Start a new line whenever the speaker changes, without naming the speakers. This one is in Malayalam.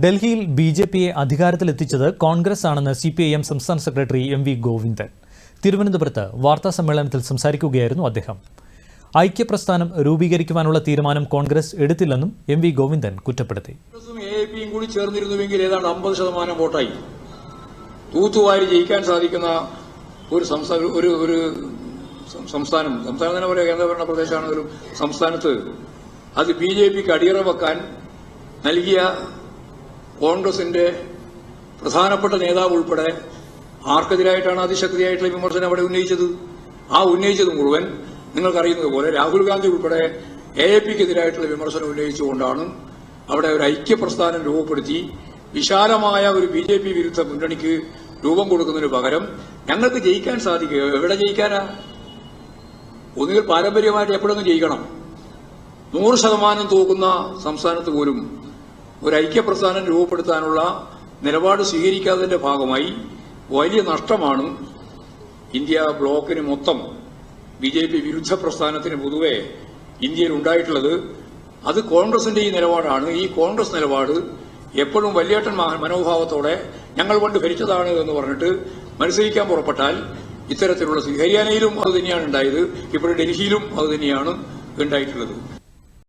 ഡൽഹിയിൽ ബിജെപിയെ അധികാരത്തിലെത്തിച്ചത് കോൺഗ്രസ് ആണെന്ന് സിപിഐഎം സംസ്ഥാന സെക്രട്ടറി എം വി ഗോവിന്ദൻ തിരുവനന്തപുരത്ത് വാർത്താസമ്മേളനത്തിൽ സംസാരിക്കുകയായിരുന്നു അദ്ദേഹം. ഐക്യപ്രസ്ഥാനം രൂപീകരിക്കുവാനുള്ള തീരുമാനം കോൺഗ്രസ് എടുത്തില്ലെന്നും എം വി ഗോവിന്ദൻ കുറ്റപ്പെടുത്തി.
എ.പി.യും കൂടി ചേർന്നിരുന്നുവെങ്കിൽ ഏതാണ്ട് 50% വോട്ടായി തൂത്തുവാരി ജയിക്കാൻ സാധിക്കുന്ന ഒരു സംസ്ഥാനം തന്നെ പോലെ കേന്ദ്രഭരണ പ്രദേശമാണെങ്കിലും സംസ്ഥാനത്ത് അത് ബിജെപിക്ക് അടിയറ വെക്കാൻ നൽകിയ കോൺഗ്രസിന്റെ പ്രധാനപ്പെട്ട നേതാവ് ഉൾപ്പെടെ ആർക്കെതിരായിട്ടാണ് അതിശക്തിയായിട്ടുള്ള വിമർശനം അവിടെ ഉന്നയിച്ചത്? ആ ഉന്നയിച്ചത് മുഴുവൻ നിങ്ങൾക്കറിയുന്നത് പോലെ രാഹുൽ ഗാന്ധി ഉൾപ്പെടെ എ.പി.ക്കെതിരായിട്ടുള്ള വിമർശനം ഉന്നയിച്ചുകൊണ്ടാണ് അവിടെ ഒരു ഐക്യപ്രസ്ഥാനം രൂപപ്പെടുത്തി വിശാലമായ ഒരു ബിജെപി വിരുദ്ധ മുന്നണിക്ക് രൂപം കൊടുക്കുന്നതിന് പകരം ഞങ്ങൾക്ക് ജയിക്കാൻ സാധിക്കുക. എവിടെ ജയിക്കാനാ? ഒന്നുകിൽ പാരമ്പര്യമായിട്ട് എപ്പോഴൊന്നും ജയിക്കണം. 100% തൂക്കുന്ന സംസ്ഥാനത്ത് പോലും ഒരു ഐക്യപ്രസ്ഥാനം രൂപപ്പെടുത്താനുള്ള നിലപാട് സ്വീകരിക്കാത്തതിന്റെ ഭാഗമായി വലിയ നഷ്ടമാണ് ഇന്ത്യ ബ്ലോക്കിന് മൊത്തം, ബിജെപി വിരുദ്ധ പ്രസ്ഥാനത്തിന് പൊതുവെ ഇന്ത്യയിൽ ഉണ്ടായിട്ടുള്ളത്. അത് കോൺഗ്രസിന്റെ ഈ നിലപാടാണ്. ഈ കോൺഗ്രസ് നിലപാട് എപ്പോഴും വലിയേട്ടൻ മനോഭാവത്തോടെ ഞങ്ങൾ കൊണ്ട് ഭരിച്ചതാണ് എന്ന് പറഞ്ഞിട്ട് മത്സരിക്കാൻ പുറപ്പെട്ടാൽ ഇത്തരത്തിലുള്ള ഹരിയാനയിലും അത് തന്നെയാണ് ഉണ്ടായത്, ഇപ്പോൾ ഡൽഹിയിലും അത് തന്നെയാണ് ഉണ്ടായിട്ടുള്ളത്.